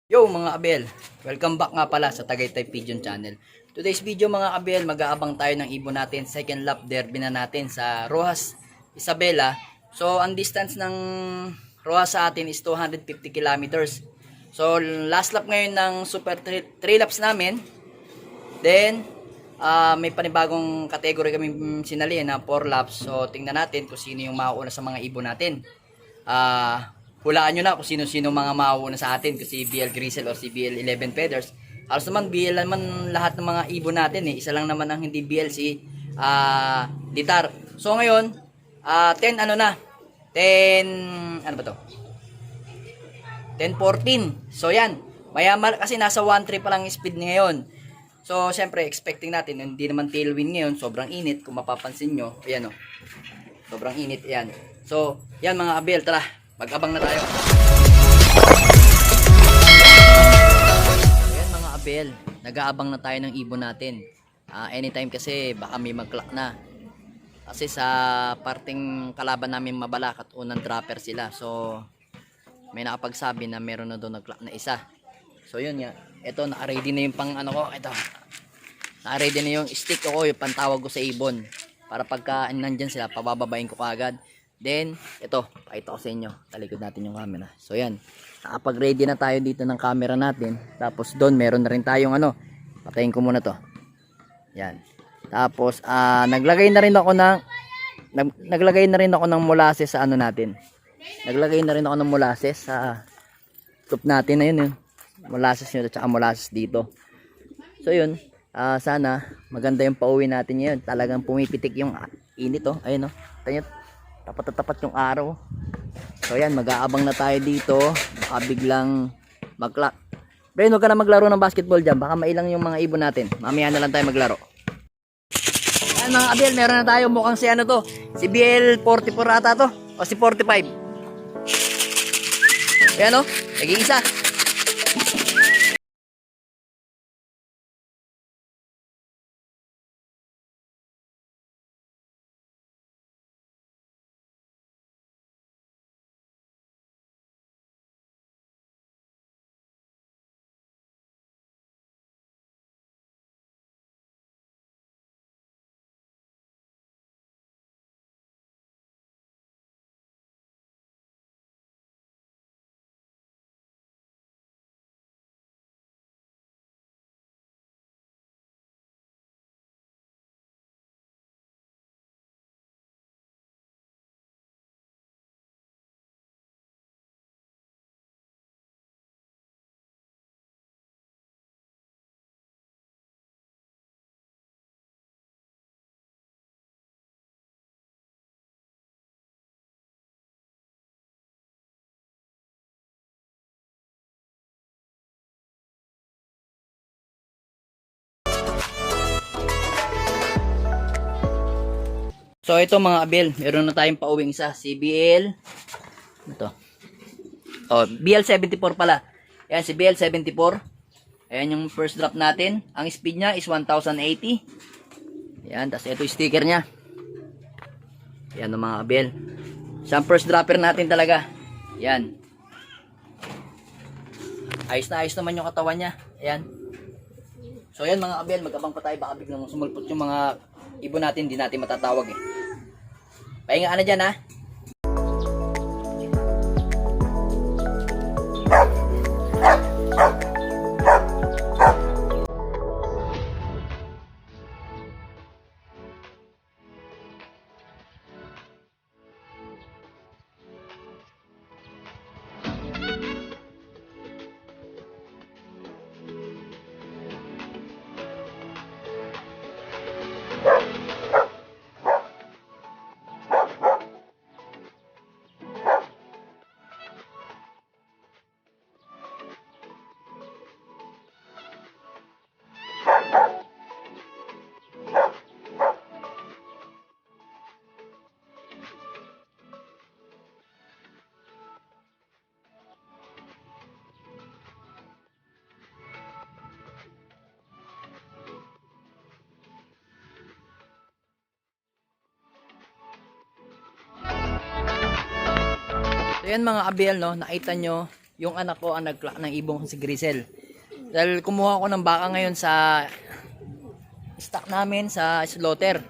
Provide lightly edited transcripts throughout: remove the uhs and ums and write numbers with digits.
Yo mga Abel, welcome back nga pala sa Tagaytay Pigeon Channel. Today's video mga Abel, mag-aabang tayo ng ibon natin, second lap derby na natin sa Rojas Isabela. So ang distance ng Rojas sa atin is 250 kilometers. So last lap ngayon ng super 3 laps namin. Then may panibagong category kami sinali na 4 laps. So tingnan natin kung sino yung mauuna sa mga ibon natin. Hulaan nyo na kung sino-sino mga mauuna sa atin, kung si BL Grisel o si BL 11 Feathers. Halos naman BL naman lahat ng mga ibon natin eh. Isa lang naman ang hindi BL si Litar. So ngayon 10 ano na 10 ano ba to 10-14. So yan, mayaman kasi nasa 1-3 pa lang speed ngayon. So syempre expecting natin, hindi naman tailwind ngayon, sobrang init kung mapapansin nyo. Ayan o, sobrang init yan. So yan mga Abel, tara mag-abang na tayo. Ayan mga Abel, nag-aabang na tayo ng ibon natin. Anytime kasi baka may mag-clock na. Kasi sa parting kalaban namin mabalak at unang dropper sila. So may nakapagsabi na meron na doon nag-clock na isa. So yun nga, ito naka-ready na yung pang ano ko, ito. Naka-ready na yung stick ko, yung pantawag ko sa ibon. Para pagka nandyan sila, pabababain ko kagad. Then, ito, pakita ko sa inyo. Talikod natin yung camera. So yan, nakapag-ready na tayo dito ng camera natin. Tapos doon, meron na rin tayong ano, patayin ko muna to. Yan. Tapos, naglagay na rin ako ng molasses sa ano natin. Naglagay na rin ako ng molasses sa coop natin na yun yun. Molasses nyo at saka molasses dito. So yun, sana maganda yung pauwi natin ngayon. Talagang pumipitik yung init oh. Ayun oh. Tanyo, tapat yung araw. So yan, mag-aabang na tayo dito. Baka biglang mag-clock. Pero huwag ka na maglaro ng basketball dyan. Baka mailang yung mga ibon natin. Mamaya na lang tayo maglaro. Ayan mga Abel, meron na tayo. Mukhang si ano to, si BL 44 ata to. O si 45. Ayan o, nag-iisa. So ito mga Abel, meron na tayong pauwing isa, si BL ito. Oh, BL 74 pala. Ayan si BL 74. Ayan yung first drop natin. Ang speed niya is 1080. Ayan, tapos ito yung sticker niya. Ayan o mga Abel. Siya ang first dropper natin talaga. Ayan. Ayos na ayos naman yung katawan niya. Ayan. So ayan mga Abel, mag-abang pa tayo. Baka biglang sumulpot yung mga ibon natin, hindi natin matatawag eh. Pahinga ka na dyan ha. So yan mga Abel, no, nakita nyo yung anak ko ang nag-clock ng ibon si Grisel. Dahil kumuha ko ng baka ngayon sa stock namin sa slaughter.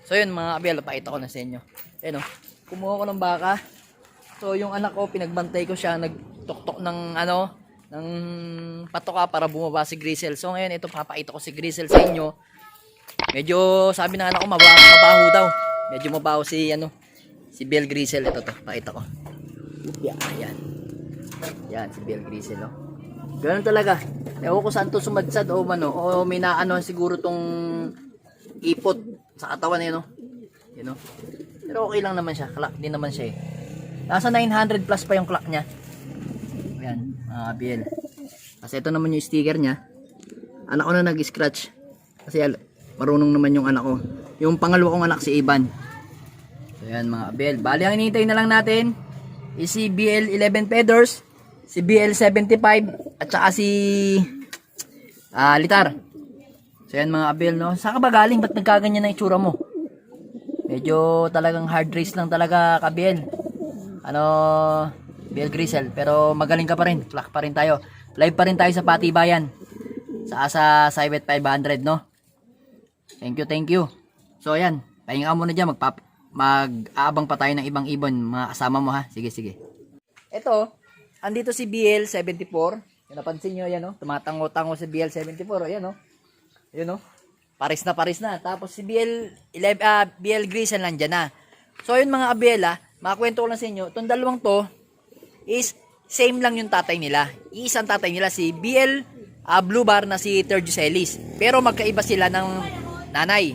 So yun mga abel, pakita ko na sa inyo. Ayun oh, kumuha ko ng baka. So yung anak ko, pinagbantay ko siya, nagtok-tok ng ng patoka para bumaba si Grisel. So ngayon ito, papakita ko si Grisel sa inyo. Medyo sabi ng anak ko mabaho daw. Medyo mabaho si si Biel Grisel. Ito to, pakita ko. Yan, yan. Yan si Biel Grisel, oh. Ganun talaga. Ewan ko saan to sumadsad o o may naano siguro tong ipot sa katawan niya, no. Yun, no. Pero okay lang naman siya. Clock din naman siya eh. Nasa 900 plus pa yung clock niya. Ayan, Biel. Kasi ito naman yung sticker niya. Anak ko na nag-scratch. Kasi marunong naman yung anak ko. Yung pangalawa kong anak si Ivan. So yan mga Biel. Bali ang hinihintay na lang natin is si BL11 Feathers, si BL75 at saka si Litar. So yan mga Biel, no. Saan ka ba galing? Ba't nagkaganyan na itsura mo? Medyo talagang hard race lang talaga ka Biel. Biel Grisel, pero magaling ka pa rin. Clock pa rin tayo. Live pa rin tayo sa Patibayan. Sa Cybet 500, no? Thank you. So ayan, pahinga muna dyan. Mag-aabang pa tayo ng ibang ibon. Mga kasama mo ha. Sige. Ito, andito si BL74. Yung napansin nyo, yan o. Tumatango-tango si BL74. Ayan o. Ayan o. Paris na. Tapos si BL Grisel nandyan na. So yun mga abela, makakwento ko lang sa inyo. Itong dalawang to is same lang yung tatay nila. Iisang tatay nila si BL Blue Bar na si Tergiuselis. Pero magkaiba sila ng nanay.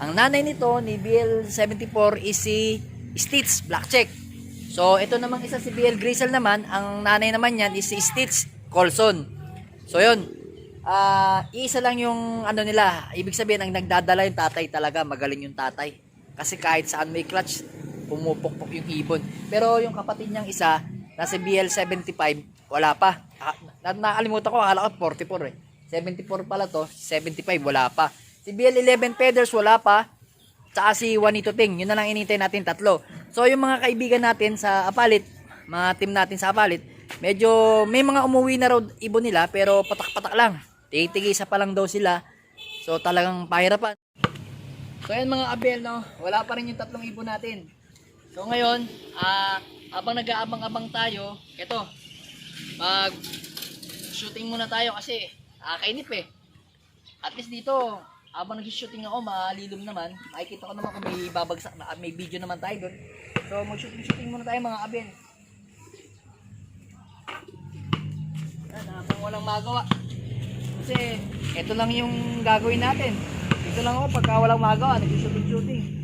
Ang nanay nito ni BL74 is si Stitch Black Check. So ito namang isa si BL Grisel naman, ang nanay naman yan is si Stitch Colson. So yun, isa lang yung nila. Ibig sabihin ang nagdadala yung tatay talaga, magaling yung tatay. Kasi kahit saan may clutch, pumupukpok yung ibon. Pero yung kapatid niyang isa, nasa BL75, wala pa. Nakalimutan ko, akala ko 44 eh. 74 pala to, 75 wala pa. Si BL11 Feathers wala pa. Tsaka si Juanito Ting, yun na lang inintay natin, tatlo. So yung mga kaibigan natin sa Apalit, mga team natin sa Apalit, medyo may mga umuwi na raw ibon nila, pero patak-patak lang. Tigisa pa lang daw sila. So talagang pahirapan. So yan mga abel, no, wala pa rin yung tatlong ibon natin. So ngayon, habang nag-aabang-abang tayo, eto, mag-shooting muna tayo kasi kainip eh. At least dito, habang nag-shooting ako, malilom naman. Makikita ko naman kung may babagsak na, may video naman tayo doon. So mag-shooting muna tayo mga abel. Yan, habang walang magawa. Kasi ito lang yung gagawin natin. Dito lang ako pagka walang magawa, nag-shooting.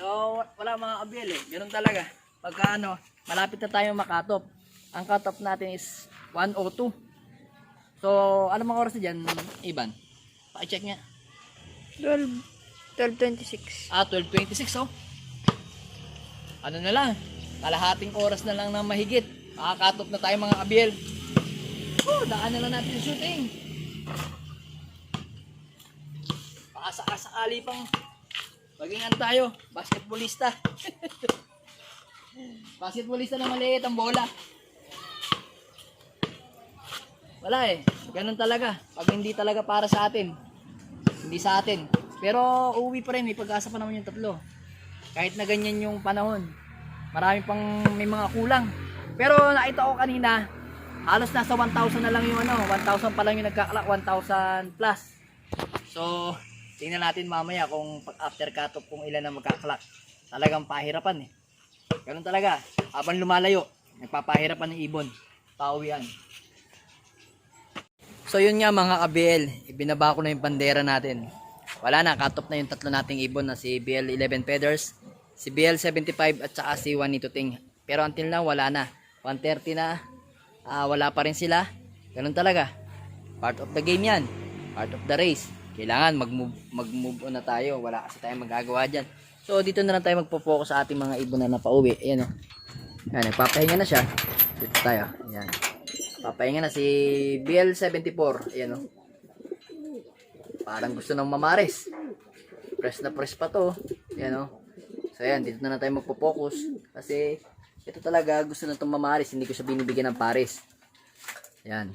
So, wala mga abel eh. Ganun talaga. Pagka malapit na tayo makatop. Ang cut-off natin is 102. So, ano mga oras na dyan, Ivan? Paki-check nga. 12:26. 12:26 oh. Ano na lang, kalahating oras na lang na mahigit. Makaka-cut-off na tayo mga abel. Daan na lang natin yung shooting. Pakasakali pang maging tayo, basketballista. Basketballista na maliit ang bola. Wala eh, ganun talaga. Pag hindi talaga para sa atin, hindi sa atin. Pero uuwi pa rin, may pag-asa pa naman yung tatlo. Kahit na ganyan yung panahon, marami pang may mga kulang. Pero nakita ko kanina, halos nasa 1,000 na lang yung 1,000 pa lang yung nagkakalak, 1,000 plus. So, tingnan natin mamaya kung pag after cut-off kung ilan na magkakalak. Talagang pahirapan eh. Ganun talaga, habang lumalayo, nagpapahirapan ng ibon. Pauwian. So yun nga mga kabel, ibinaba ko na yung bandera natin. Wala na, cut-off na yung tatlo nating ibon na si BL11 Feathers, si BL75 at saka si Juanito Ting. Pero until now wala na, 130 na, wala pa rin sila. Ganun talaga, part of the game yan, part of the race. Kailangan mag-move on na tayo, wala kasi tayong magagawa dyan. So dito na lang tayo magpo-focus sa ating mga ibon na napauwi. Ayan o, yan, nagpapahinga na siya. Dito tayo, ayan. Papahinga na si BL74. Ayan o. Parang gusto ng mamares. Press na press pa to. Yan, oh. So ayan, dito na tayo magpo-focus kasi ito talaga gusto na itong mamaris, hindi ko siya binibigyan ng pares. Yan.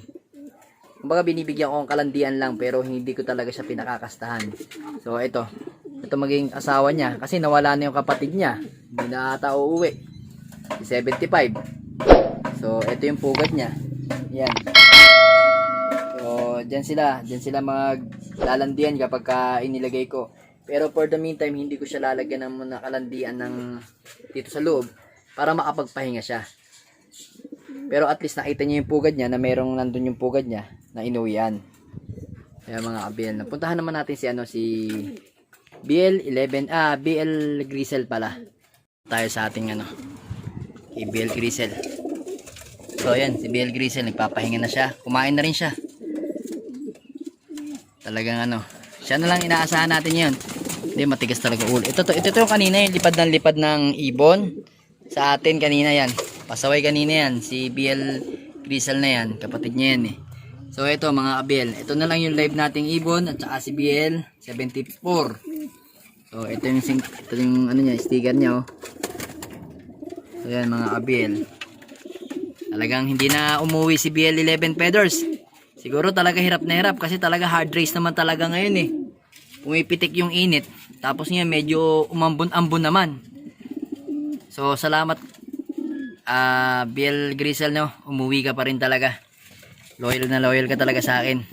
Kumbaga binibigyan ko ng kalandian lang pero hindi ko talaga siya pinakakastahan. So ito maging asawa niya kasi nawala na yung kapatid niya. Hindi na ata uuwi. 75. So ito yung pugat niya. Yan. So diyan sila maglalandian kapag inilagay ko. Pero for the meantime, hindi ko siya lalagyan ng nakalandian ng dito sa loob para makapagpahinga siya. Pero at least nakita niyo yung pugad niya na merong nandun yung pugad niya na inuwian. Kaya mga kabiel, napuntahan naman natin si BL11, BL Grisel pala. Tayo sa ating BL Grisel. So ayan, si BL Grisel nagpapahinga na siya. Kumain na rin siya. Talagang siya na lang inaasahan natin 'yon. Hindi, matigas talaga ulo. Ito yung kanina yung lipad ng ibon. Sa atin kanina yan. Pasaway kanina yan. Si BL Grisel na yan. Kapatid niya yan eh. So ito mga kabiel. Ito na lang yung live nating ibon. At saka si BL 74. So ito yung niya, sticker niya oh. So yan mga kabiel. Talagang hindi na umuwi si BL 11 Feathers. Siguro talaga hirap na hirap. Kasi talaga hard race naman talaga ngayon eh. Pumipitik yung init. Tapos niya medyo umambon-ambon naman. So salamat BL Grisel no. Umuwi ka pa rin talaga. Loyal na loyal ka talaga sa akin.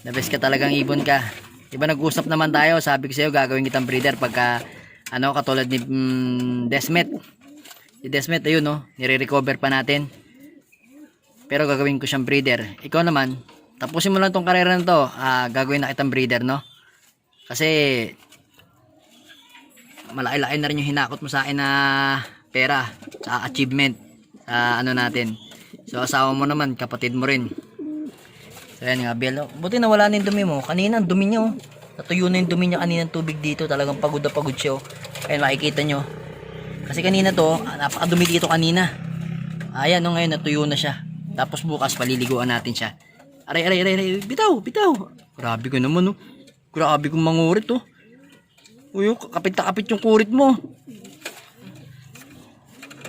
The best ka talagang ibon ka. Diba nag-usap naman tayo. Sabi ko sa'yo gagawin kitang breeder pagka katulad ni Desmet. Si Desmet ayun no. Nire-recover pa natin. Pero gagawin ko siyang breeder. Ikaw naman. Tapusin mo lang tong karera na to. Gagawin na kitang breeder no. Kasi malaki-laki na rin yung hinakot mo sa akin na pera sa achievement sa natin. So asawa mo naman, kapatid mo rin. So yan nga Bel. Buti nawala na yung dumi mo. Kanina ang dumi niya oh. Natuyo na yung dumi niya kanina ng tubig dito. Talagang pagod na pagod siya oh. Ayun makikita nyo. Kasi kanina to, napakadumi dito kanina. Ayan no, ngayon natuyo na siya. Tapos bukas paliliguan natin siya. Aray. Bitaw. Grabe ko naman oh. Grabe kong mangurit oh. Uy, kapit na kapit yung kurit mo.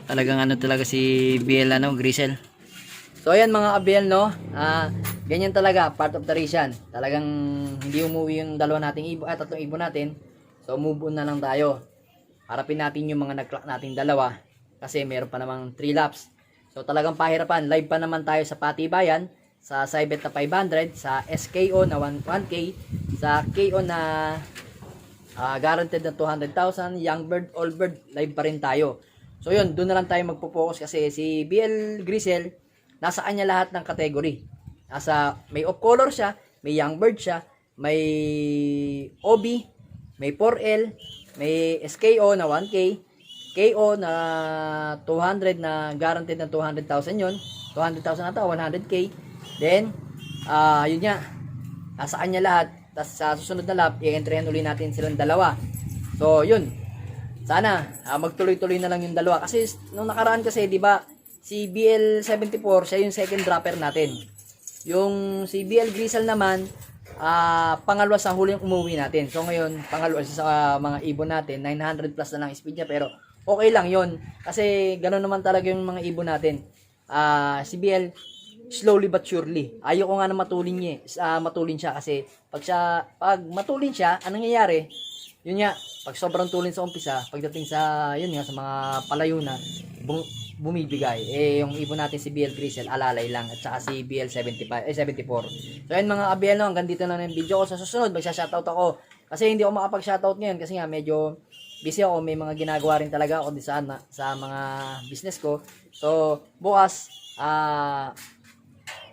Talagang talaga si BL Grisel. So ayan mga kabiel no. Ganyan talaga, part of the reason. Talagang hindi umuwi yung tatlong ibon natin. So move on na lang tayo. Harapin natin yung mga nag-clock nating dalawa. Kasi meron pa namang 3 laps. So talagang pahirapan. Live pa naman tayo sa Patibayan. Sa Cybet na 500. Sa SKO na 1K. Sa KO na guaranteed na 200,000, young bird, old bird, live pa rin tayo. So yun, doon na lang tayo magpo-focus kasi si BL Grisel, nasa kanya lahat ng category. May off color siya, may young bird siya, may OB, may 4L, may SKO na 1K, KO na 200 na guaranteed na 200,000 yun. 200,000 ata, 100K. Then, yun nga, nasa kanya lahat. Tapos sa susunod na lap, i-entryhan uli natin silang dalawa. So, yun. Sana, magtuloy-tuloy na lang yung dalawa. Kasi, nung nakaraan kasi, di ba, si BL74, siya yung second dropper natin. Yung si BL Grisel naman, pangalawa sa huling umuwi natin. So, ngayon, pangalawa sa mga ibon natin, 900 plus na lang speed niya. Pero, okay lang yun. Kasi, gano'n naman talaga yung mga ibon natin. Si BL, slowly but surely. Ayoko nga na matulin siya kasi pag matulin siya, anong nangyayari? Yun nga, pag sobrang tulin sa umpisa, pagdating sa yun nga sa mga palayo na bumibigay. Yung ibon natin si BL Grisel, alalay lang at saka si BL 74. So ayun mga kabiel no, hanggang dito na yung video ko. Sa susunod, magsa-shoutout ako. Kasi hindi ako makapag-shoutout ngayon kasi nga medyo busy ako, may mga ginagawa rin talaga ako sa mga business ko. So bukas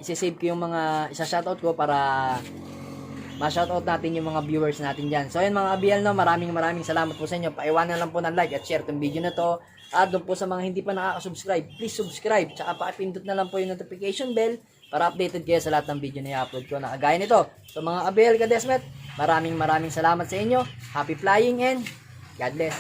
isi-save ko yung mga isa-shoutout ko para ma-shoutout natin yung mga viewers natin dyan. So ayun mga kabiel no, maraming salamat po sa inyo. Paiwanan lang po ng like at share tong video na to. At doon po sa mga hindi pa nakaka-subscribe, please subscribe. Tsaka pakipindot na lang po yung notification bell para updated kayo sa lahat ng video na i-upload ko na kagaya nito. So mga kabiel ka-Desmet, maraming salamat sa inyo. Happy flying and God bless.